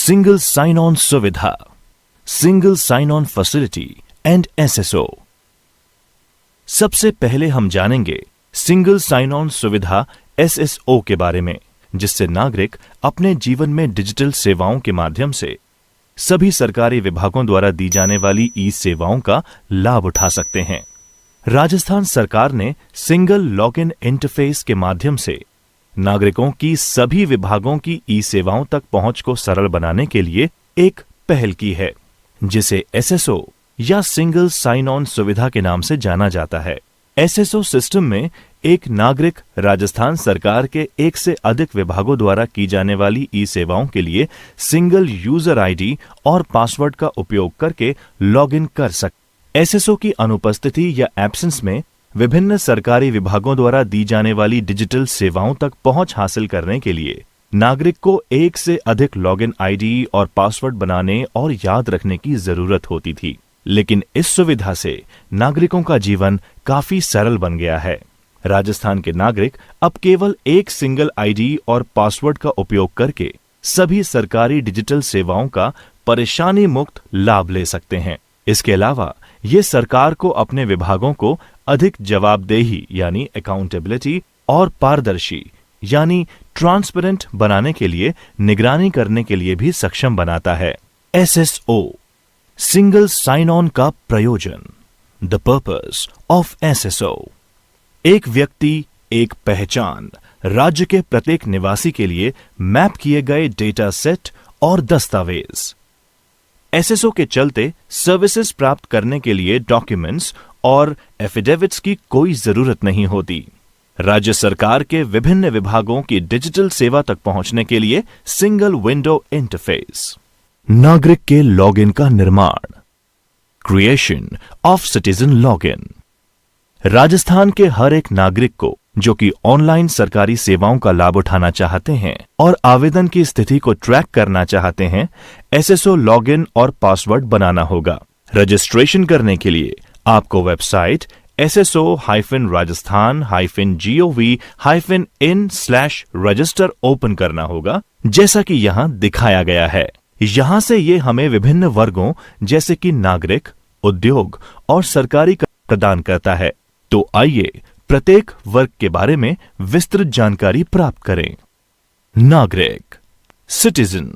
Single sign on सुविधा, single sign on facility and SSO. सबसे पहले हम जानेंगे सिंगल साइन ऑन सुविधा एसएसओ के बारे में, जिससे नागरिक अपने जीवन में डिजिटल सेवाओं के माध्यम से सभी सरकारी विभागों द्वारा दी जाने वाली ई सेवाओं का लाभ उठा सकते हैं। राजस्थान सरकार ने सिंगल लॉगिन इंटरफेस के माध्यम से नागरिकों की सभी विभागों की ई सेवाओं तक पहुंच को सरल बनाने के लिए एक पहल की है, जिसे एसएसओ या सिंगल साइन ऑन सुविधा के नाम से जाना जाता है। एसएसओ सिस्टम में एक नागरिक राजस्थान सरकार के एक से अधिक विभागों द्वारा की जाने वाली ई सेवाओं के लिए सिंगल यूजर आईडी और पासवर्ड का उपयोग करके लॉगिन कर सकते। एसएसओ की अनुपस्थिति या एब्सेंस में विभिन्न सरकारी विभागों द्वारा दी जाने वाली डिजिटल सेवाओं तक पहुंच हासिल करने के लिए नागरिक को एक से अधिक लॉगिन आईडी और पासवर्ड बनाने और याद रखने की जरूरत होती थी, लेकिन इस सुविधा से नागरिकों का जीवन काफी सरल बन गया है। राजस्थान के नागरिक अब केवल एक सिंगल आईडी और पासवर्ड का उपयोग करके सभी सरकारी डिजिटल सेवाओं का परेशानी मुक्त लाभ ले सकते हैं। इसके अलावा ये सरकार को अपने विभागों को अधिक जवाबदेही यानी अकाउंटेबिलिटी और पारदर्शी यानी ट्रांसपेरेंट बनाने के लिए निगरानी करने के लिए भी सक्षम बनाता है। एसएसओ सिंगल साइन ऑन का प्रयोजन। The purpose of SSO. एक व्यक्ति, एक पहचान, राज्य के प्रत्येक निवासी के लिए मैप किए गए डेटा सेट और दस्तावेज। एसएसओ के चलते सर्विसेज प्राप्त करने के लिए डॉक्यूमेंट्स और एफिडेविट्स की कोई जरूरत नहीं होती। राज्य सरकार के विभिन्न विभागों की डिजिटल सेवा तक पहुंचने के लिए सिंगल विंडो इंटरफेस। नागरिक के लॉगिन का निर्माण। Creation of citizen login. Rajasthan के हर एक नागरिक को जो कि ऑनलाइन सरकारी सेवाओं का लाभ उठाना चाहते हैं और आवेदन की स्थिति को ट्रैक करना चाहते हैं, एसएसओ लॉगिन और पासवर्ड बनाना होगा। रजिस्ट्रेशन करने के लिए आपको वेबसाइट sso-rajasthan-gov-in/register ओपन करना होगा, जैसा कि यहां दिखाया गया है। यहां से ये हमें विभिन्न वर्गों जैसे कि नागरिक, उद्योग और सरकारी प्रदान करता है। तो आइए प्रत्येक वर्ग के बारे में विस्तृत जानकारी प्राप्त करें। नागरिक, सिटीजन।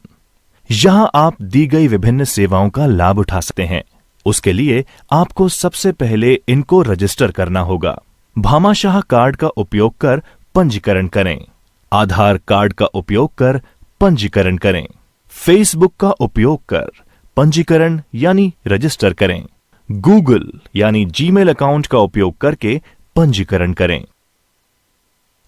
यहां आप दी गई विभिन्न सेवाओं का लाभ उठा सकते हैं। उसके लिए आपको सबसे पहले इनको रजिस्टर करना होगा। भामाशाह कार्ड का उपयोग कर पंजीकरण करें। आधार कार्ड का उपयोग कर पंजीकरण करें। फेसबुक का उपयोग कर पंजीकरण यानी रजिस्टर करें। गूगल यानी जीमेल अकाउंट का उपयोग करके पंजीकरण करें।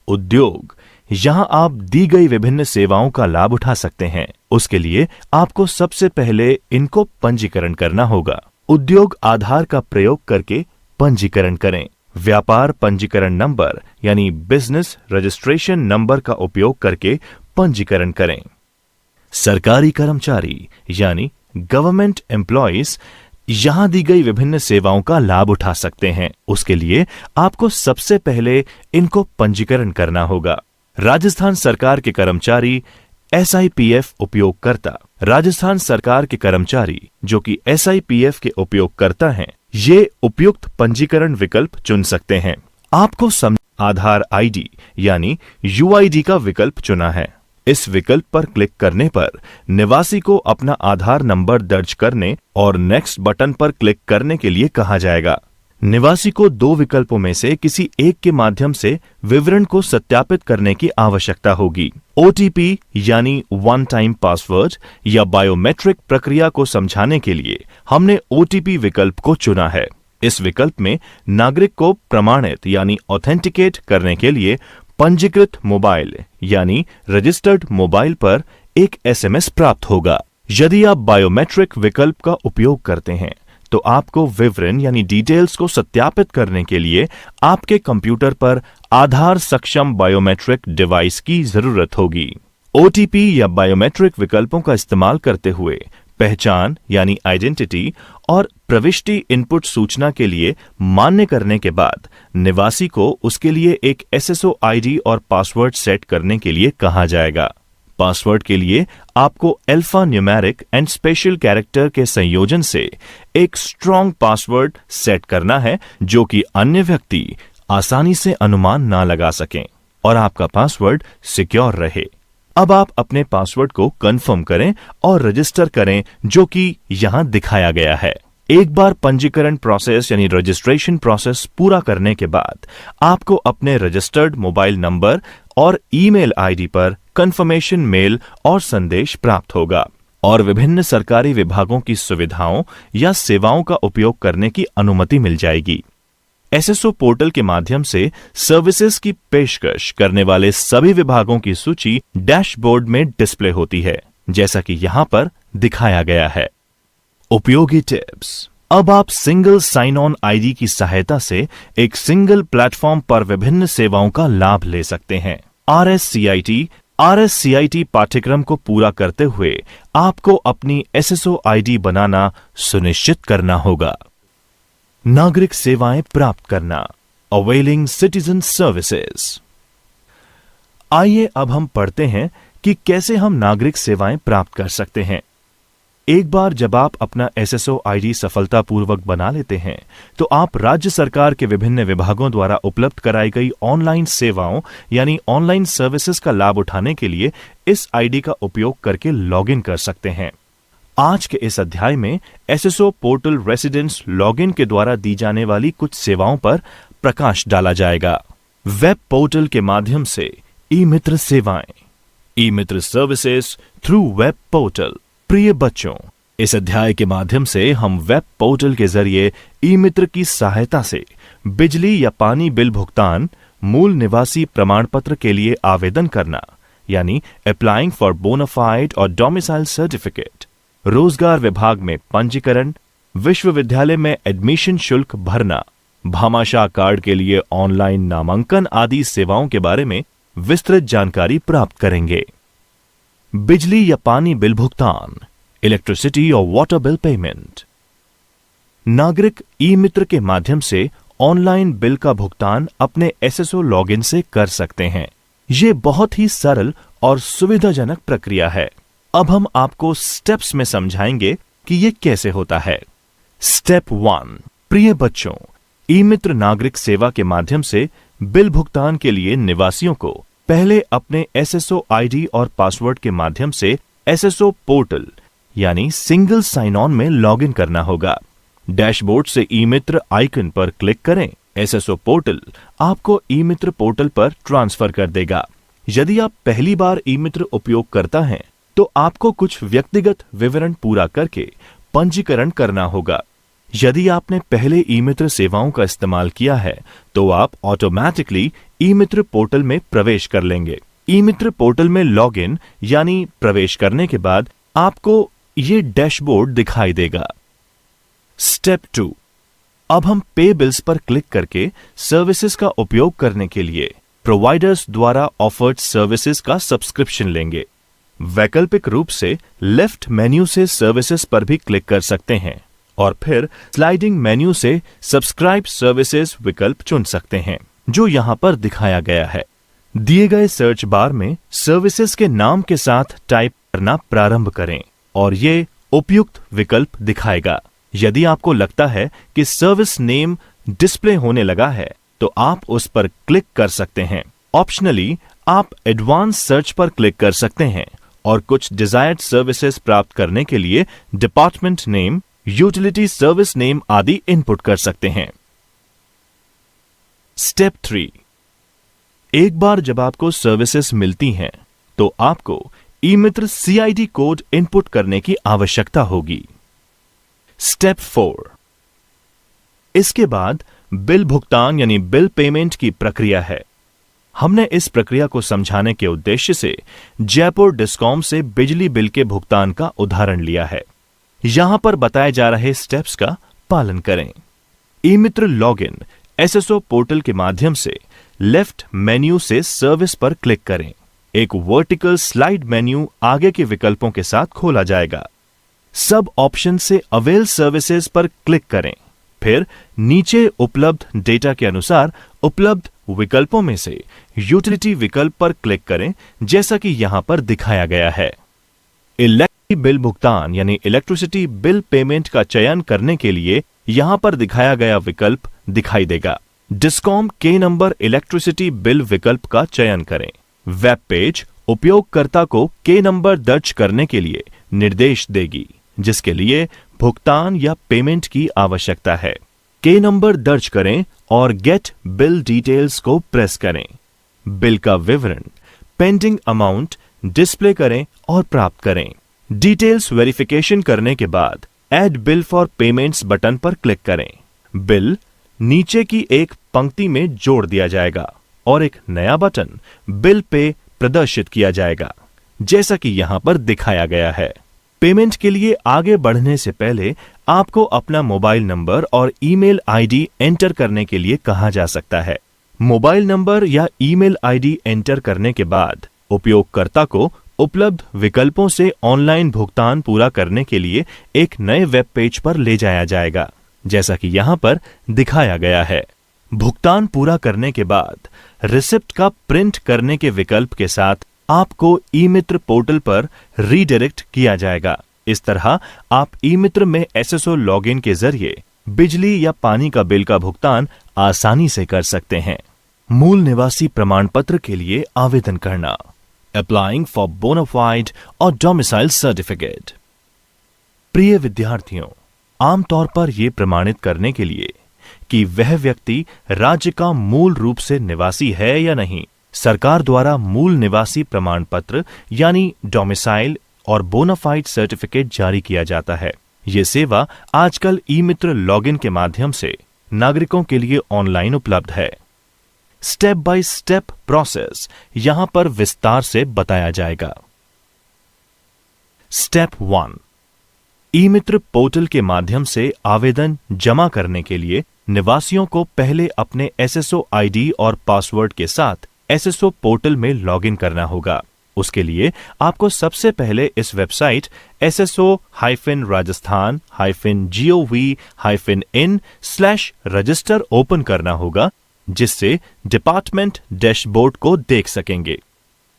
उद्योग, यहां आप दी गई विभिन्न सेवाओं का लाभ उठा सकते हैं। उसके लिए आपको सबसे पहले इनको पंजीकरण करना होगा। उद्योग आधार का प्रयोग करके पंजीकरण करें। व्यापार पंजीकरण नंबर यानी बिजनेस रजिस्ट्रेशन नंबर का उपयोग करके पंजीकरण करें। सरकारी कर्मचारी यानी गवर्नमेंट एम्प्लॉइज यहां दी गई विभिन्न सेवाओं का लाभ उठा सकते हैं। उसके लिए आपको सबसे पहले इनको पंजीकरण करना होगा। राजस्थान सरकार के कर्मचारी, एसआईपीएफ उपयोगकर्ता। राजस्थान सरकार के कर्मचारी जो कि एसआईपीएफ के उपयोगकर्ता हैं, ये उपयुक्त पंजीकरण विकल्प चुन सकते हैं। आपको आधार आईडी यानी यूआईडी का विकल्प चुना है। इस विकल्प पर क्लिक करने पर निवासी को अपना आधार नंबर दर्ज करने और नेक्स्ट बटन पर क्लिक करने के लिए कहा जाएगा। निवासी को दो विकल्पों में से किसी एक के माध्यम से विवरण को सत्यापित करने की आवश्यकता होगी। ओटीपी यानी वन टाइम पासवर्ड या बायोमेट्रिक प्रक्रिया को समझाने के लिए हमने ओटीपी विकल्प को चुना है। इस विकल्प में नागरिक को प्रमाणित यानी ऑथेंटिकेट करने के लिए पंजीकृत मोबाइल यानी रजिस्टर्ड मोबाइल पर एक एसएमएस प्राप्त होगा। यदि आप बायोमेट्रिक विकल्प का उपयोग करते हैं तो आपको विवरण यानी डिटेल्स को सत्यापित करने के लिए आपके कंप्यूटर पर आधार सक्षम बायोमेट्रिक डिवाइस की जरूरत होगी। ओटीपी या बायोमेट्रिक विकल्पों का इस्तेमाल करते हुए पहचान यानी आइडेंटिटी और प्रविष्टि इनपुट सूचना के लिए मान्य करने के बाद निवासी को उसके लिए एक एसएसओ आईडी और पासवर्ड सेट करने के लिए कहा जाएगा। पासवर्ड के लिए आपको alpha numeric and special character के संयोजन से एक स्ट्रॉन्ग पासवर्ड सेट करना है जो कि अन्य व्यक्ति आसानी से अनुमान ना लगा सकें और आपका पासवर्ड सिक्योर रहे। अब आप अपने पासवर्ड को कंफर्म करें और रजिस्टर करें जो कि यहां दिखाया गया है। एक बार पंजीकरण प्रोसेस यानी रजिस्ट्रेशन प्रोसेस पूरा करने के बाद आपको अपने रजिस्टर्ड मोबाइल नंबर और ईमेल आईडी पर कंफर्मेशन मेल और संदेश प्राप्त होगा और विभिन्न सरकारी विभागों की सुविधाओं या सेवाओं का उपयोग करने की अनुमति मिल जाएगी। एसएसओ पोर्टल के माध्यम से सर्विसेज की पेशकश करने वाले सभी विभागों की सूची डैशबोर्ड में डिस्प्ले होती है, जैसा कि यहां पर दिखाया गया है। उपयोगी टिप्स। अब आप सिंगल साइन ऑन आईडी की सहायता से एक सिंगल प्लेटफॉर्म पर विभिन्न सेवाओं का लाभ ले सकते हैं। आरएससीआईटी पाठ्यक्रम को पूरा करते हुए आपको अपनी एसएसओ आईडी बनाना सुनिश्चित करना होगा। नागरिक सेवाएं प्राप्त करना, अवेलिंग सिटीजन सर्विसेज। आइए अब हम पढ़ते हैं कि कैसे हम नागरिक सेवाएं प्राप्त कर सकते हैं। एक बार जब आप अपना एसएसओ आईडी सफलतापूर्वक बना लेते हैं तो आप राज्य सरकार के विभिन्न विभागों द्वारा उपलब्ध कराई गई ऑनलाइन सेवाओं यानी ऑनलाइन सर्विसेज का लाभ उठाने के लिए इस आईडी का उपयोग करके लॉगिन कर सकते हैं। आज के इस अध्याय में एसएसओ पोर्टल रेसिडेंट्स लॉगिन के द्वारा दी जाने वाली कुछ सेवाओं पर प्रकाश डाला जाएगा। वेब पोर्टल के माध्यम से ई मित्र सेवाएं, ई मित्र सर्विसेज थ्रू वेब पोर्टल। प्रिय बच्चों, इस अध्याय के माध्यम से हम वेब पोर्टल के जरिए ई मित्र की सहायता से बिजली या पानी बिल भुगतान, मूल निवासी प्रमाण पत्र के लिए आवेदन करना यानी अप्लाइंग फॉर बोनाफाइड और डोमिसाइल सर्टिफिकेट, रोजगार विभाग में पंजीकरण, विश्वविद्यालय में एडमिशन शुल्क भरना, भामाशाह कार्ड के लिए ऑनलाइन नामांकन आदि सेवाओं के बारे में विस्तृत जानकारी प्राप्त करेंगे। बिजली या पानी बिल भुगतान, इलेक्ट्रिसिटी और वाटर बिल पेमेंट। नागरिक ई मित्र के माध्यम से ऑनलाइन बिल का भुगतान अपने एसएसओ लॉगिन से कर सकते हैं। यह बहुत ही सरल और सुविधाजनक प्रक्रिया है। अब हम आपको स्टेप्स में समझाएंगे कि यह कैसे होता है। स्टेप 1। प्रिय बच्चों, ई मित्र नागरिक सेवा के माध्यम से बिल भुगतान के लिए निवासियों को पहले अपने एसएसओ आईडी और पासवर्ड के माध्यम से एसएसओ पोर्टल यानी सिंगल साइन ऑन में लॉगिन करना होगा। डैशबोर्ड से ई मित्र आइकन पर क्लिक करें। एसएसओ पोर्टल आपको ई मित्र पोर्टल पर ट्रांसफर कर देगा। यदि आप पहली बार ई मित्र उपयोग करता हैं तो आपको कुछ व्यक्तिगत विवरण पूरा करके पंजीकरण करना होगा। यदि आपने पहले ई मित्र सेवाओं का इस्तेमाल किया है तो आप ऑटोमेटिकली ई मित्र पोर्टल में प्रवेश कर लेंगे। ई मित्र पोर्टल में लॉगिन यानी प्रवेश करने के बाद आपको ये डैशबोर्ड दिखाई देगा। स्टेप 2। अब हम पे बिल्स पर क्लिक करके सर्विसेज का उपयोग करने के लिए प्रोवाइडर्स द्वारा ऑफर्ड सर्विसेज का सब्सक्रिप्शन लेंगे। वैकल्पिक रूप से लेफ्ट मेन्यू से सर्विसेज पर भी क्लिक कर सकते हैं और फिर स्लाइडिंग मेन्यू से सब्सक्राइब सर्विसेज विकल्प चुन सकते हैं जो यहां पर दिखाया गया है। दिए गए सर्च बार में सर्विसेज के नाम के साथ टाइप करना प्रारंभ करें और ये उपयुक्त विकल्प दिखाएगा। यदि आपको लगता है कि सर्विस नेम डिस्प्ले होने लगा है तो आप उस पर क्लिक कर सकते हैं। ऑप्शनली आप एडवांस सर्च पर क्लिक कर सकते हैं और कुछ डिजायर्ड सर्विसेज प्राप्त करने के लिए department name, utility service name आदि इनपुट कर सकते हैं। स्टेप 3। एक बार जब आपको सर्विसेज मिलती हैं तो आपको ई मित्र सीआईडी कोड इनपुट करने की आवश्यकता होगी। स्टेप 4। इसके बाद बिल भुगतान यानी बिल पेमेंट की प्रक्रिया है। हमने इस प्रक्रिया को समझाने के उद्देश्य से जयपुर डिस्कॉम से बिजली बिल के भुगतान का उदाहरण लिया है। यहां पर बताए जा रहे स्टेप्स का पालन करें। ई मित्र लॉगिन एसएसओ पोर्टल के माध्यम से लेफ्ट मेन्यू से सर्विस पर क्लिक करें। एक वर्टिकल स्लाइड मेन्यू आगे के विकल्पों के साथ खोला जाएगा। सब ऑप्शन से अवेल सर्विसेज पर क्लिक करें। फिर नीचे उपलब्ध डेटा के अनुसार उपलब्ध विकल्पों में से यूटिलिटी विकल्प पर क्लिक करें, जैसा कि यहां पर दिखाया गया है। इलेक्ट्रिसिटी बिल भुगतान यानी इलेक्ट्रिसिटी बिल पेमेंट का चयन करने के लिए यहां पर दिखाया गया विकल्प दिखाई देगा। डिस्कॉम के नंबर इलेक्ट्रिसिटी बिल विकल्प का चयन करें। वेब पेज उपयोगकर्ता को के नंबर दर्ज करने के लिए निर्देश देगी, जिसके लिए भुगतान या पेमेंट की आवश्यकता है। के नंबर दर्ज करें और गेट बिल डिटेल्स को प्रेस करें। बिल का विवरण, पेंडिंग अमाउंट डिस्प्ले करें और प्राप्त करें। डिटेल्स वेरिफिकेशन करने के बाद add bill for payments button पर क्लिक करें। बिल नीचे की एक पंक्ति में जोड़ दिया जाएगा और एक नया बटन बिल पे प्रदर्शित किया जाएगा, जैसा कि यहां पर दिखाया गया है। पेमेंट के लिए आगे बढ़ने से पहले आपको अपना मोबाइल नंबर और ईमेल आईडी एंटर करने के लिए कहा जा सकता है। मोबाइल नंबर या ईमेल आईडी एंटर करने के बाद उपयोगकर्ता को उपलब्ध विकल्पों से ऑनलाइन भुगतान पूरा करने के लिए एक नए वेब पेज पर ले जाया जाएगा, जैसा कि यहां पर दिखाया गया है। भुगतान पूरा करने के बाद रिसिप्ट का प्रिंट करने के विकल्प के साथ आपको ई मित्र पोर्टल पर रीडायरेक्ट किया जाएगा। इस तरह आप ई मित्र में एसएसओ लॉगिन के जरिए बिजली या पानी का बिल का भुगतान आसानी से कर सकते हैं। मूल निवासी प्रमाण पत्र के लिए आवेदन करना। अप्लाइंग फॉर बोनाफाइड और डोमिसाइल सर्टिफिकेट। प्रिय विद्यार्थियों, आमतौर पर यह प्रमाणित करने के लिए कि वह व्यक्ति राज्य का मूल रूप से निवासी है या नहीं, सरकार द्वारा मूल निवासी प्रमाण पत्र यानी डोमिसाइल और बोनाफाइड सर्टिफिकेट जारी किया जाता है। यह सेवा आजकल ई मित्र लॉगिन के माध्यम से नागरिकों के लिए ऑनलाइन उपलब्ध है। स्टेप बाय स्टेप प्रोसेस यहां पर विस्तार से बताया जाएगा। स्टेप 1, ई मित्र पोर्टल के माध्यम से आवेदन जमा करने के लिए निवासियों को पहले अपने एसएसओ आईडी और पासवर्ड के साथ एसएसओ पोर्टल में लॉगिन करना होगा। उसके लिए आपको सबसे पहले इस वेबसाइट sso-rajasthan-gov-in/register ओपन करना होगा, जिससे डिपार्टमेंट डैशबोर्ड को देख सकेंगे।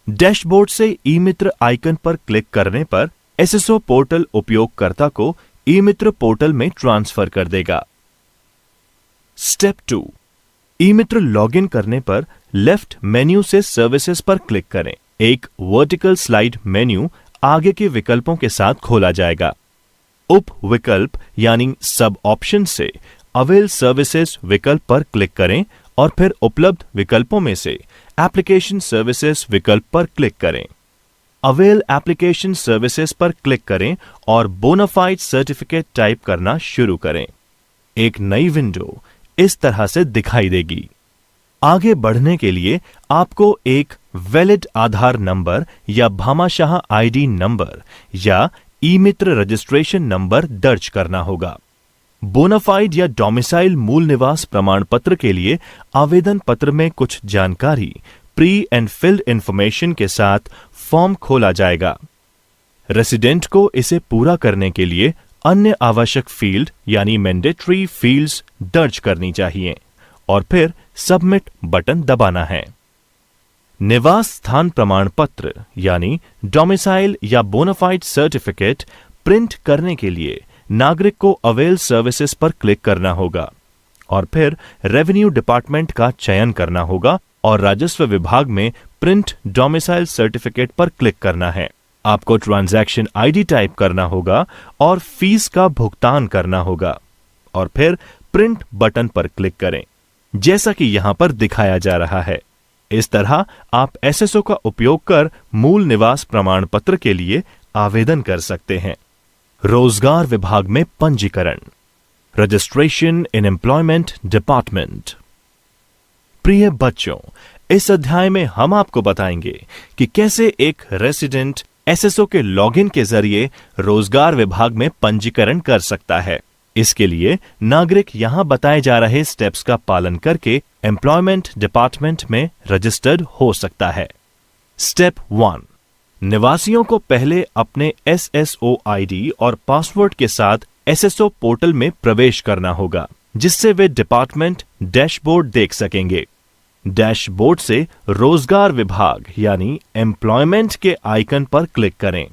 डैशबोर्ड से ई मित्र आइकन पर क्लिक करने पर एसएसओ पोर्टल उपयोगकर्ता को ई मित्र पोर्टल में ट्रांसफर कर देगा। स्टेप 2, ई मित्र लॉगिन करने पर लेफ्ट मेन्यू से सर्विसेज पर क्लिक करें। एक वर्टिकल स्लाइड मेन्यू आगे के विकल्पों के साथ खोला जाएगा। उप विकल्प यानी सब ऑप्शन से अवेल सर्विसेज विकल्प पर क्लिक करें और फिर उपलब्ध विकल्पों में से एप्लीकेशन सर्विसेज विकल्प पर क्लिक करें। अवेल एप्लीकेशन सर्विसेज पर क्लिक करें और बोनाफाइड सर्टिफिकेट टाइप करना शुरू करें। एक नई विंडो इस तरह से दिखाई देगी। आगे बढ़ने के लिए आपको एक वैलिड आधार नंबर या भामाशाह आईडी नंबर या ई मित्र रजिस्ट्रेशन नंबर दर्ज करना होगा। बोनाफाइड या डोमिसाइल मूल निवास प्रमाण पत्र के लिए आवेदन पत्र में कुछ जानकारी प्री एंड फिल्ड इंफॉर्मेशन के साथ फॉर्म खोला जाएगा। रेसिडेंट को इसे पूरा करने के लिए अन्य आवश्यक फील्ड यानी मैंडेटरी फील्ड्स दर्ज करनी चाहिए और फिर सबमिट बटन दबाना है। निवास स्थान प्रमाण पत्र यानी डोमिसाइल या बोनाफाइड सर्टिफिकेट प्रिंट करने के लिए नागरिक को अवेल सर्विसेज पर क्लिक करना होगा और फिर रेवेन्यू डिपार्टमेंट का चयन करना होगा और राजस्व विभाग में प्रिंट डोमिसाइल सर्टिफिकेट पर क्लिक करना है। आपको ट्रांजैक्शन आईडी टाइप करना होगा और फीस का भुगतान करना होगा और फिर प्रिंट बटन पर क्लिक करें, जैसा कि यहां पर दिखाया जा रहा है। इस तरह आप एसएसओ का उपयोग कर मूल निवास प्रमाण पत्र के लिए आवेदन कर सकते हैं। रोजगार विभाग में पंजीकरण, रजिस्ट्रेशन इन एम्प्लॉयमेंट डिपार्टमेंट। प्रिय बच्चों, इस अध्याय में हम आपको बताएंगे कि कैसे एक रेसिडेंट एसएसओ के लॉगिन के जरिए रोजगार विभाग में पंजीकरण कर सकता है। इसके लिए नागरिक यहां बताए जा रहे स्टेप्स का पालन करके एम्प्लॉयमेंट डिपार्टमेंट में रजिस्टर्ड हो सकता है। स्टेप 1, निवासियों को पहले अपने एसएसओ आईडी और पासवर्ड के साथ एसएसओ पोर्टल में प्रवेश करना होगा, जिससे वे डिपार्टमेंट डैशबोर्ड देख सकेंगे। डैशबोर्ड से रोजगार विभाग यानी एम्प्लॉयमेंट के आइकन पर क्लिक करें।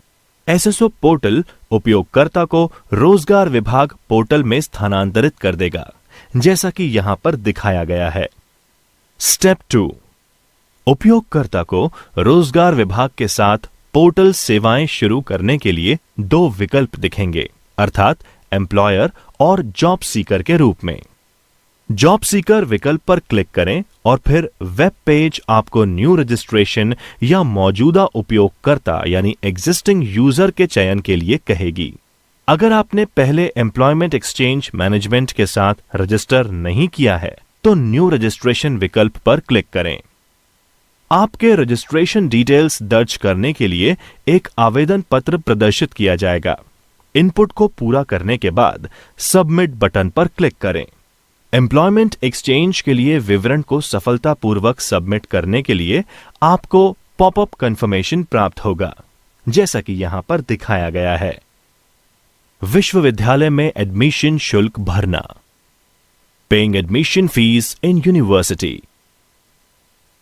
एसएसओ पोर्टल उपयोगकर्ता को रोजगार विभाग पोर्टल में स्थानांतरित कर देगा, जैसा कि यहां पर दिखाया गया है। स्टेप 2, उपयोगकर्ता को रोजगार विभाग के साथ पोर्टल सेवाएं शुरू करने के लिए 2 विकल्प दिखेंगे, अर्थात एम्प्लॉयर और जॉब सीकर के रूप में। जॉब सीकर विकल्प पर क्लिक करें और फिर वेब पेज आपको न्यू रजिस्ट्रेशन या मौजूदा उपयोगकर्ता यानी एग्जिस्टिंग यूजर के चयन के लिए कहेगी। अगर आपने पहले एम्प्लॉयमेंट एक्सचेंज मैनेजमेंट के साथ रजिस्टर नहीं किया है तो न्यू रजिस्ट्रेशन विकल्प पर क्लिक करें। आपके रजिस्ट्रेशन डिटेल्स दर्ज करने के लिए एक आवेदन पत्र प्रदर्शित किया जाएगा। इनपुट को पूरा करने के बाद सबमिट बटन पर क्लिक करें। एम्प्लॉयमेंट एक्सचेंज के लिए विवरण को सफलतापूर्वक सबमिट करने के लिए आपको पॉपअप कंफर्मेशन प्राप्त होगा, जैसा कि यहां पर दिखाया गया है। विश्वविद्यालय में एडमिशन शुल्क भरना, paying admission fees in university.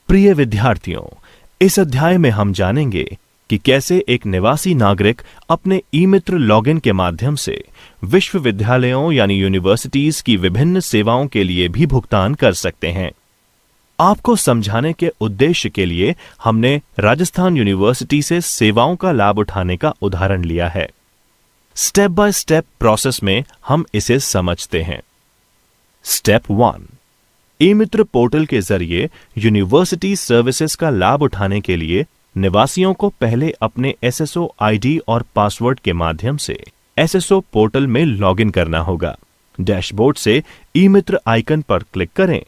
प्रिय विद्यार्थियों, इस अध्याय में हम जानेंगे कि कैसे एक निवासी नागरिक अपने ई-मित्र लॉगिन के माध्यम से विश्वविद्यालयों यानी यूनिवर्सिटीज की विभिन्न सेवाओं के लिए भी भुगतान कर सकते हैं। आपको समझाने के उद्देश्य के लिए हमने राजस्थान यूनिवर्सिटी से सेवाओं का लाभ उठाने का उदाहरण लिया है। स्टेप बाय स्टेप प्रोसेस में हम इसे समझते हैं। स्टेप 1, ई-मित्र पोर्टल के जरिए यूनिवर्सिटी सर्विसेज का लाभ उठाने के लिए निवासियों को पहले अपने एसएसओ आईडी और पासवर्ड के माध्यम से एसएसओ पोर्टल में लॉगिन करना होगा। डैशबोर्ड से ई-मित्र आइकन पर क्लिक करें।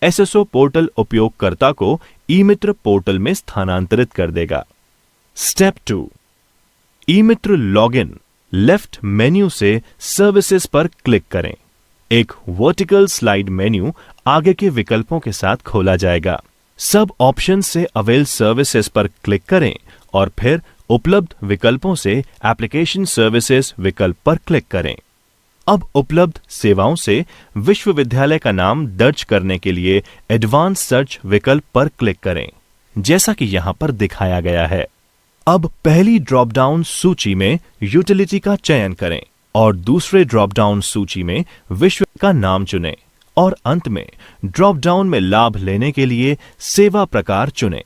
एसएसओ पोर्टल उपयोगकर्ता को ई-मित्र पोर्टल में स्थानांतरित कर देगा। Step 2, eMitra login left menu से सर्विसेज पर क्लिक करें। एक वर्टिकल स्लाइड मेन्यू आगे के विकल्पों के साथ खोला जाएगा। सब ऑप्शन से अवेल सर्विसेज पर क्लिक करें और फिर उपलब्ध विकल्पों से एप्लीकेशन सर्विसेज विकल्प पर क्लिक करें। अब उपलब्ध सेवाओं से विश्वविद्यालय का नाम दर्ज करने के लिए एडवांस सर्च विकल्प पर क्लिक करें, जैसा कि यहां पर दिखाया गया है। अब पहली ड्रॉप डाउन सूची में यूटिलिटी का चयन करें और दूसरे ड्रॉप डाउन सूची में विश्व का नाम चुनें और अंत में ड्रॉप डाउन में लाभ लेने के लिए सेवा प्रकार चुनें।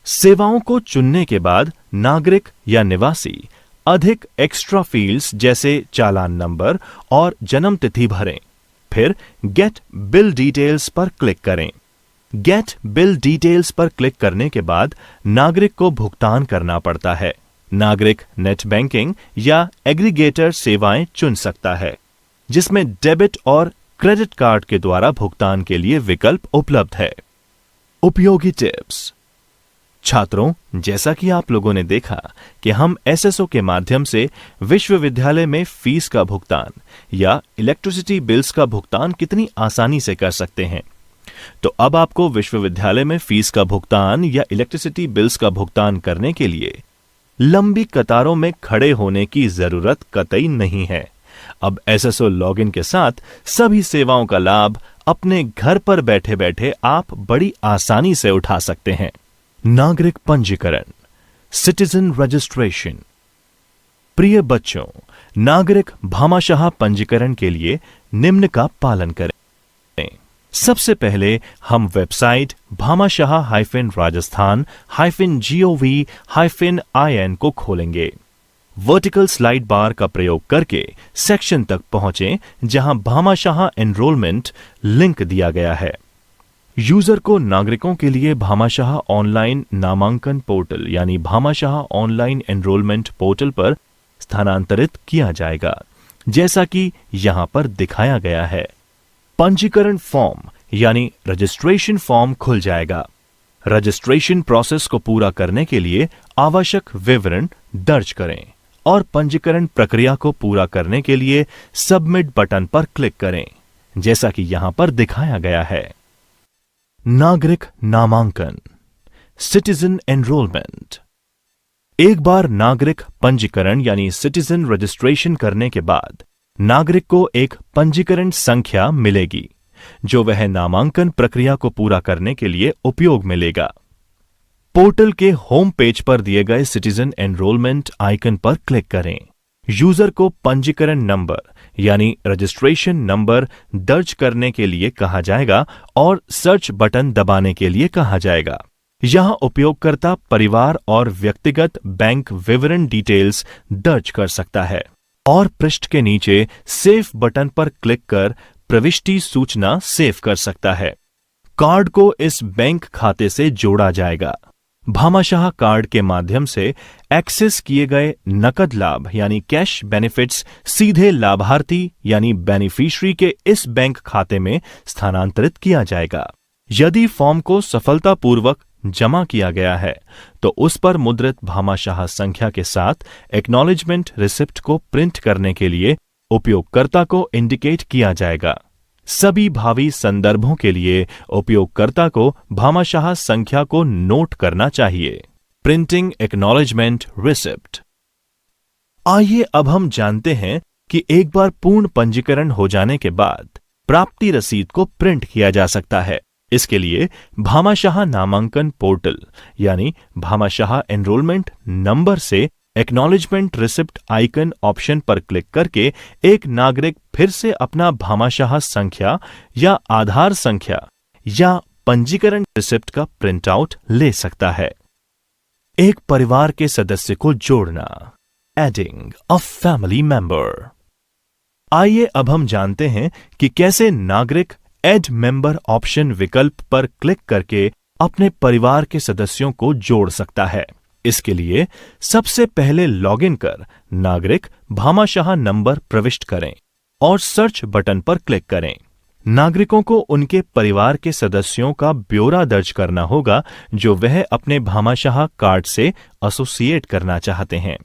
सेवाओं को चुनने के बाद नागरिक या निवासी अधिक एक्स्ट्रा फील्ड्स जैसे चालान नंबर और जन्म तिथि भरें। फिर गेट बिल डिटेल्स पर क्लिक करें। गेट बिल डिटेल्स पर क्लिक करने के बाद नागरिक को भुगतान करना पड़ता है। नागरिक नेट बैंकिंग या एग्रीगेटर सेवाएं चुन सकता है, जिसमें डेबिट और क्रेडिट कार्ड के द्वारा भुगतान के लिए विकल्प उपलब्ध है। उपयोगी टिप्स। छात्रों, जैसा कि आप लोगों ने देखा कि हम एसएसओ के माध्यम से विश्वविद्यालय में फीस का भुगतान या इलेक्ट्रिसिटी बिल्स का भुगतान कितनी आसानी से कर सकते हैं, तो अब आपको विश्वविद्यालय में फीस का भुगतान या इलेक्ट्रिसिटी बिल्स का भुगतान करने के लिए लंबी कतारों में खड़े होने की जरूरत कतई नहीं है। अब एसएसओ लॉगिन के साथ सभी सेवाओं का लाभ अपने घर पर बैठे बैठे आप बड़ी आसानी से उठा सकते हैं। नागरिक पंजीकरण, सिटीजन रजिस्ट्रेशन। प्रिय बच्चों, नागरिक भामाशाह पंजीकरण के लिए निम्न का पालन करें। सबसे पहले हम वेबसाइट bhamashaha-rajasthan-gov-in को खोलेंगे। वर्टिकल स्लाइड बार का प्रयोग करके सेक्शन तक पहुंचें जहां भामाशाह एनरोलमेंट लिंक दिया गया है। यूजर को नागरिकों के लिए भामाशाह ऑनलाइन नामांकन पोर्टल यानी भामाशाह ऑनलाइन एनरोलमेंट पोर्टल पर स्थानांतरित किया जाएगा, जैसा कि यहां पर दिखाया गया है। पंजीकरण फॉर्म यानी रजिस्ट्रेशन फॉर्म खुल जाएगा। रजिस्ट्रेशन प्रोसेस को पूरा करने के लिए आवश्यक विवरण दर्ज करें और पंजीकरण प्रक्रिया को पूरा करने के लिए सबमिट बटन पर क्लिक करें, जैसा कि यहां पर दिखाया गया है। नागरिक नामांकन, सिटीजन एनरोलमेंट। एक बार नागरिक पंजीकरण यानी सिटीजन रजिस्ट्रेशन करने के बाद नागरिक को एक पंजीकरण संख्या मिलेगी। जो वह नामांकन प्रक्रिया को पूरा करने के लिए उपयोग में लेगा। पोर्टल के होम पेज पर दिए गए सिटीजन एनरोलमेंट आइकन पर क्लिक करें। यूजर को पंजीकरण नंबर यानी रजिस्ट्रेशन नंबर दर्ज करने के लिए कहा जाएगा और सर्च बटन दबाने के लिए कहा जाएगा। यहां उपयोगकर्ता परिवार और व्यक्तिगत बैंक विवरण डिटेल्स दर्ज कर सकता है और पृष्ठ के नीचे सेव बटन पर क्लिक कर प्रविष्टि सूचना सेव कर सकता है। कार्ड को इस बैंक खाते से जोड़ा जाएगा। भामाशाह कार्ड के माध्यम से एक्सेस किए गए नकद लाभ यानी कैश बेनिफिट्स सीधे लाभार्थी यानी बेनिफिशियरी के इस बैंक खाते में स्थानांतरित किया जाएगा। यदि फॉर्म को सफलतापूर्वक जमा किया गया है तो उस पर मुद्रित भामाशाह संख्या के साथ एक्नॉलेजमेंट रिसिप्ट को प्रिंट करने के लिए उपयोगकर्ता को इंडिकेट किया जाएगा। सभी भावी संदर्भों के लिए उपयोगकर्ता को भामाशाह संख्या को नोट करना चाहिए। Printing acknowledgement receipt. आइए अब हम जानते हैं कि एक बार पूर्ण पंजीकरण हो जाने के बाद प्राप्ति रसीद को प्रिंट किया जा सकता है। इसके लिए भामाशाह नामांकन पोर्टल यानी भामाशाह एनरोलमेंट नंबर से एक्नॉलेजमेंट रिसिप्ट आइकन ऑप्शन पर क्लिक करके एक नागरिक फिर से अपना भामाशाह संख्या या आधार संख्या या पंजीकरण रिसिप्ट का प्रिंट आउट ले सकता है। एक परिवार के सदस्य को जोड़ना, एडिंग अ फैमिली मेंबर। आइए अब हम जानते हैं कि कैसे नागरिक एड मेंबर ऑप्शन विकल्प पर क्लिक करके अपने परिवार के सदस्यों को जोड़ सकता है। इसके लिए सबसे पहले लॉगिन कर नागरिक भामाशाह नंबर प्रविष्ट करें और सर्च बटन पर क्लिक करें। नागरिकों को उनके परिवार के सदस्यों का ब्यौरा दर्ज करना होगा जो वह अपने भामाशाह कार्ड से एसोसिएट करना चाहते हैं।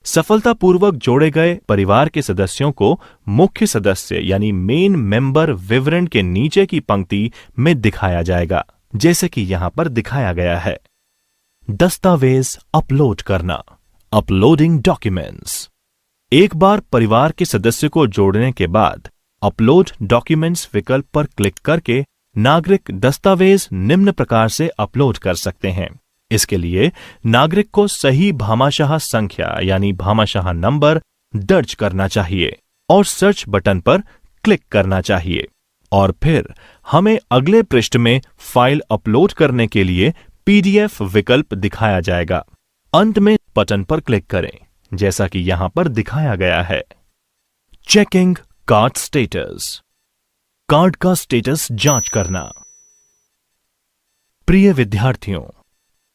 सफलतापूर्वक जोड़े गए परिवार के सदस्यों को मुख्य सदस्य यानी मेन मेंबर विवरण के नीचे की पंक्ति में दिखाया जाएगा, जैसे कि यहां पर दिखाया गया है। दस्तावेज अपलोड करना, अपलोडिंग डॉक्यूमेंट्स। एक बार परिवार के सदस्य को जोड़ने के बाद अपलोड डॉक्यूमेंट्स विकल्प पर क्लिक करके नागरिक दस्तावेज निम्न प्रकार से अपलोड कर सकते हैं। इसके लिए नागरिक को सही भामाशाह संख्या यानी भामाशाह नंबर दर्ज करना चाहिए और सर्च बटन पर क्लिक करना चाहिए और फिर हमें अगले पृष्ठ में फाइल अपलोड करने के लिए पीडीएफ विकल्प दिखाया जाएगा। अंत में बटन पर क्लिक करें, जैसा कि यहां पर दिखाया गया है। चेकिंग कार्ड स्टेटस, कार्ड का स्टेटस जांच करना। प्रिय विद्यार्थियों,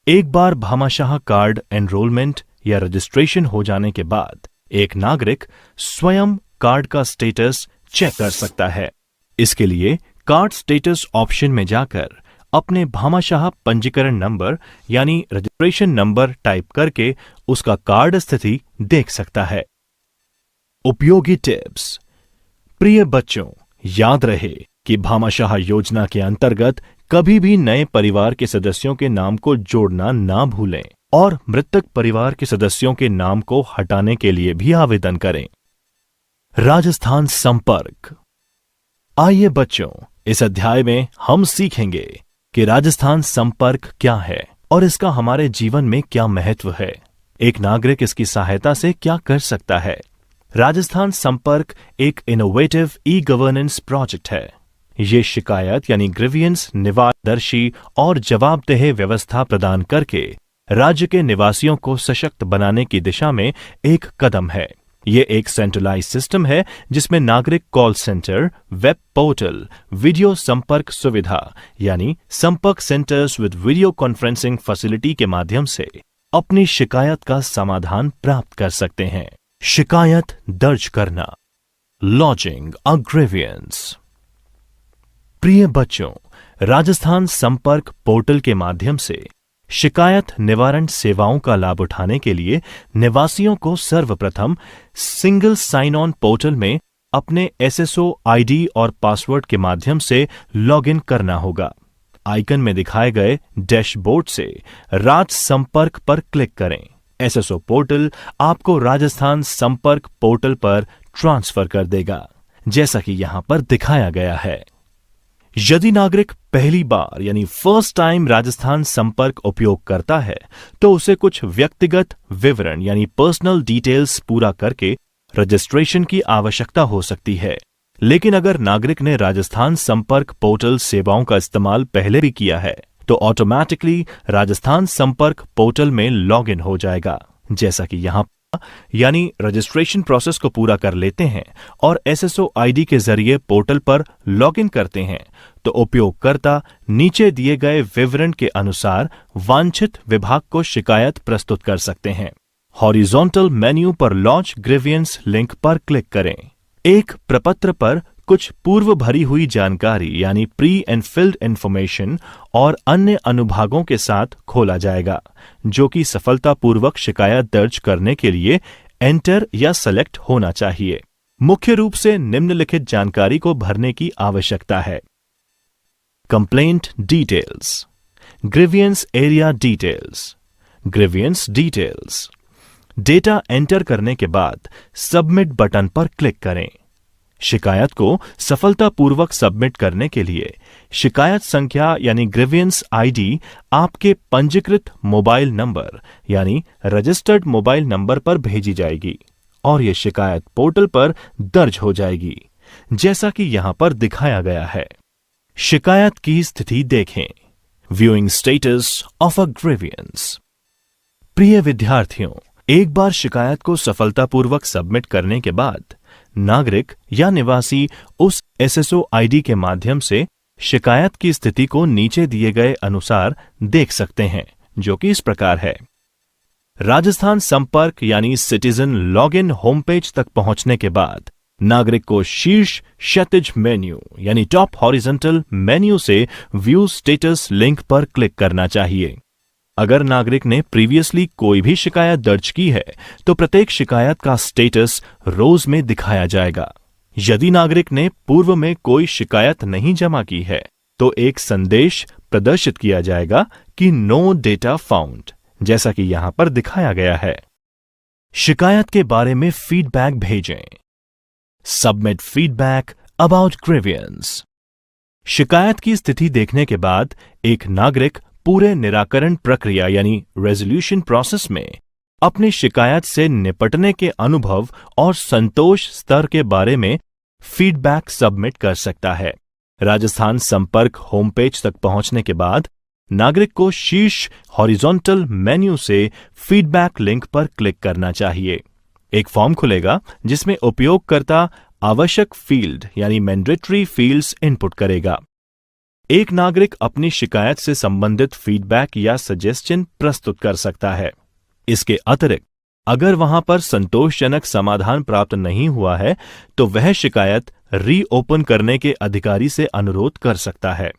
एक बार भामाशाह कार्ड एनरोलमेंट या रजिस्ट्रेशन हो जाने के बाद एक नागरिक स्वयं कार्ड का स्टेटस चेक कर सकता है। इसके लिए कार्ड स्टेटस ऑप्शन में जाकर अपने भामाशाह पंजीकरण नंबर यानी रजिस्ट्रेशन नंबर टाइप करके उसका कार्ड स्थिति देख सकता है। उपयोगी टिप्स। प्रिय बच्चों, याद रहे कि भामाशाह योजना के अंतर्गत कभी भी नए परिवार के सदस्यों के नाम को जोड़ना ना भूलें और मृतक परिवार के सदस्यों के नाम को हटाने के लिए भी आवेदन करें। राजस्थान संपर्क। आइए बच्चों, इस अध्याय में हम सीखेंगे कि राजस्थान संपर्क क्या है और इसका हमारे जीवन में क्या महत्व है। एक नागरिक इसकी सहायता से क्या कर सकता है। राजस्थान संपर्क एक इनोवेटिव ई गवर्नेंस प्रोजेक्ट है। ये शिकायत यानी ग्रीवियंस निवारदर्शी और जवाबदेह व्यवस्था प्रदान करके राज्य के निवासियों को सशक्त बनाने की दिशा में एक कदम है। ये एक सेंट्रलाइज सिस्टम है जिसमें नागरिक call centre, web portal, video संपर्क सुविधा यानी संपर्क centres with video conferencing facility के माध्यम से अपनी शिकायत का समाधान प्राप्त कर सकते हैं। शिकायत दर्ज करना, लॉजिंग अ ग्रीवियंस। प्रिय बच्चों, राजस्थान संपर्क पोर्टल के माध्यम से शिकायत निवारण सेवाओं का लाभ उठाने के लिए निवासियों को सर्वप्रथम सिंगल साइन ऑन पोर्टल में अपने एसएसओ आईडी और पासवर्ड के माध्यम से लॉगिन करना होगा। आइकन में दिखाए गए डैशबोर्ड से राज संपर्क पर क्लिक करें। एसएसओ पोर्टल आपको राजस्थान संपर्क पोर्टल पर ट्रांसफर कर देगा, जैसा कि यहां पर दिखाया गया है। यदि नागरिक पहली बार यानी फर्स्ट टाइम राजस्थान संपर्क उपयोग करता है तो उसे कुछ व्यक्तिगत विवरण यानी पर्सनल डिटेल्स पूरा करके रजिस्ट्रेशन की आवश्यकता हो सकती है। लेकिन अगर नागरिक ने राजस्थान संपर्क पोर्टल सेवाओं का इस्तेमाल पहले भी किया है तो ऑटोमेटिकली राजस्थान संपर्क पोर्टल में लॉगिन हो जाएगा। जैसा कि यहां यानी रजिस्ट्रेशन प्रोसेस को पूरा कर लेते हैं और एसएसओ आईडी के जरिए पोर्टल पर लॉगिन करते हैं तो उपयोगकर्ता नीचे दिए गए विवरण के अनुसार वांछित विभाग को शिकायत प्रस्तुत कर सकते हैं। हॉरिजॉन्टल मेन्यू पर लॉन्च ग्रीवियंस लिंक पर क्लिक करें। एक प्रपत्र पर कुछ पूर्व भरी हुई जानकारी यानी प्री एंड फिल्ड इंफॉर्मेशन और अन्य अनुभागों के साथ खोला जाएगा जो कि सफलतापूर्वक शिकायत दर्ज करने के लिए एंटर या सेलेक्ट होना चाहिए। मुख्य रूप से निम्नलिखित जानकारी को भरने की आवश्यकता है। Complaint details, grievance area details, grievance details. Data enter करने के बाद सबमिट बटन पर क्लिक करें। शिकायत को सफलतापूर्वक सबमिट करने के लिए शिकायत संख्या यानी ग्रीवियंस आईडी आपके पंजीकृत मोबाइल नंबर यानी रजिस्टर्ड मोबाइल नंबर पर भेजी जाएगी और यह शिकायत पोर्टल पर दर्ज हो जाएगी जैसा कि यहां पर दिखाया गया है। शिकायत की स्थिति देखें। Viewing status of a grievance. प्रिय विद्यार्थियों, एक बार शिकायत को सफलतापूर्वक सबमिट करने के बाद नागरिक या निवासी उस एसएसओ आईडी के माध्यम से शिकायत की स्थिति को नीचे दिए गए अनुसार देख सकते हैं जो कि इस प्रकार है। राजस्थान संपर्क यानी सिटीजन लॉगिन होम पेज तक पहुंचने के बाद नागरिक को शीर्ष क्षैतिज मेन्यू यानी टॉप हॉरिजॉन्टल मेन्यू से व्यू स्टेटस लिंक पर क्लिक करना चाहिए। अगर नागरिक ने प्रीवियसली कोई भी शिकायत दर्ज की है तो प्रत्येक शिकायत का स्टेटस रोज में दिखाया जाएगा। यदि नागरिक ने पूर्व में कोई शिकायत नहीं जमा की है तो एक संदेश प्रदर्शित किया जाएगा कि नो डेटा फाउंड, जैसा कि यहां पर दिखाया गया है। शिकायत के बारे में फीडबैक भेजें। Submit feedback about grievance. शिकायत की स्थिति देखने के बाद एक नागरिक पूरे निराकरण प्रक्रिया यानी रेजोल्यूशन प्रोसेस में अपनी शिकायत से निपटने के अनुभव और संतोष स्तर के बारे में फीडबैक सबमिट कर सकता है। राजस्थान संपर्क होम पेज तक पहुंचने के बाद नागरिक को शीर्ष हॉरिजॉन्टल मेन्यू से फीडबैक लिंक पर क्लिक करना चाहिए। एक फॉर्म खुलेगा जिसमें उपयोगकर्ता आवश्यक फील्ड यानी मैंडेटरी फील्ड्स इनपुट करेगा। एक नागरिक अपनी शिकायत से संबंधित फीडबैक या सजेशन प्रस्तुत कर सकता है। इसके अतिरिक्त अगर वहां पर संतोषजनक समाधान प्राप्त नहीं हुआ है तो वह शिकायत रीओपन करने के अधिकारी से अनुरोध कर सकता है।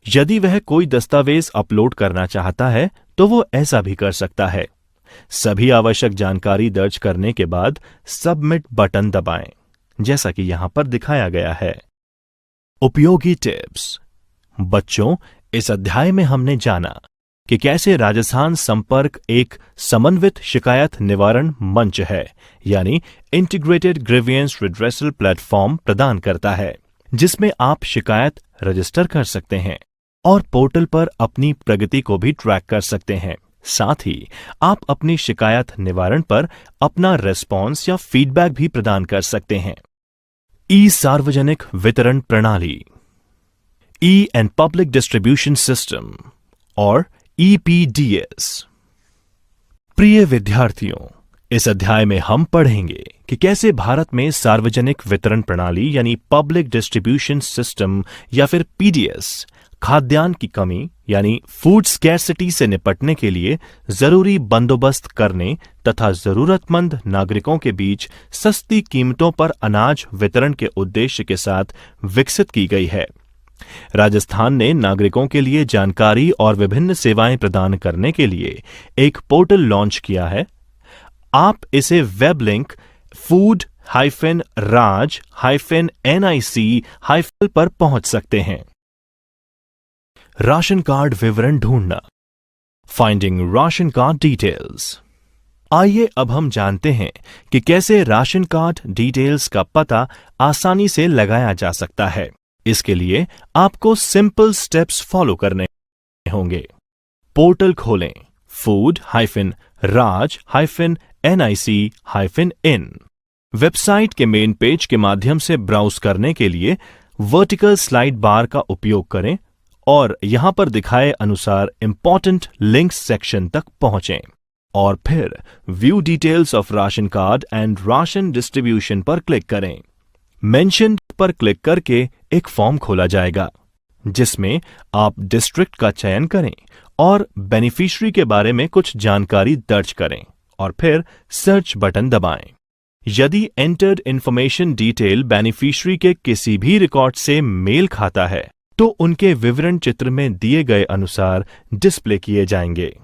यदि वह कोई दस्तावेज अपलोड करना चाहता है तो वो ऐसा भी कर सकता है। सभी आवश्यक जानकारी दर्ज करने के बाद सबमिट बटन दबाएं, जैसा कि यहां पर दिखाया गया है। उपयोगी टिप्स। बच्चों, इस अध्याय में हमने जाना कि कैसे राजस्थान संपर्क एक समन्वित शिकायत निवारण मंच है यानी इंटीग्रेटेड ग्रीवियंस रिड्रेसल प्लेटफॉर्म प्रदान करता है, जिसमें आप शिकायत रजिस्टर कर सकते हैं और पोर्टल पर अपनी प्रगति को भी ट्रैक कर सकते हैं। साथ ही आप अपनी शिकायत निवारण पर अपना रेस्पॉन्स या फीडबैक भी प्रदान कर सकते हैं। ई सार्वजनिक वितरण प्रणाली, E and public distribution system और EPDS। प्रिय विद्यार्थियों, इस अध्याय में हम पढ़ेंगे कि कैसे भारत में सार्वजनिक वितरण प्रणाली यानी पब्लिक डिस्ट्रीब्यूशन सिस्टम या फिर PDS खाद्यान्न की कमी यानी फूड स्कैर्सिटी से निपटने के लिए जरूरी बंदोबस्त करने तथा जरूरतमंद नागरिकों के बीच सस्ती कीमतों पर अनाज वितरण के उद्देश्य के साथ विकसित की गई है। राजस्थान ने नागरिकों के लिए जानकारी और विभिन्न सेवाएं प्रदान करने के लिए एक पोर्टल लॉन्च किया है। आप इसे वेब लिंक food-raj-nic- पर पहुंच सकते हैं। राशन कार्ड विवरण ढूंढना, फाइंडिंग राशन कार्ड डिटेल्स। आइए अब हम जानते हैं कि कैसे राशन कार्ड डिटेल्स का पता आसानी से लगाया जा सकता है। इसके लिए आपको सिंपल स्टेप्स फॉलो करने होंगे। पोर्टल खोलें food-raj-nic-in। वेबसाइट के मेन पेज के माध्यम से ब्राउज करने के लिए वर्टिकल स्लाइड बार का उपयोग करें और यहां पर दिखाए अनुसार इंपॉर्टेंट लिंक्स सेक्शन तक पहुंचें और फिर view details of ration card and ration distribution पर क्लिक करें। मेंशन पर क्लिक करके एक फॉर्म खोला जाएगा जिसमें आप डिस्ट्रिक्ट का चयन करें और बेनिफिशियरी के बारे में कुछ जानकारी दर्ज करें और फिर सर्च बटन दबाएं। यदि एंटर्ड इंफॉर्मेशन डिटेल बेनिफिशियरी के किसी भी रिकॉर्ड से मेल खाता है तो उनके विवरण चित्र में दिए गए अनुसार डिस्प्ले किए जाएंगे।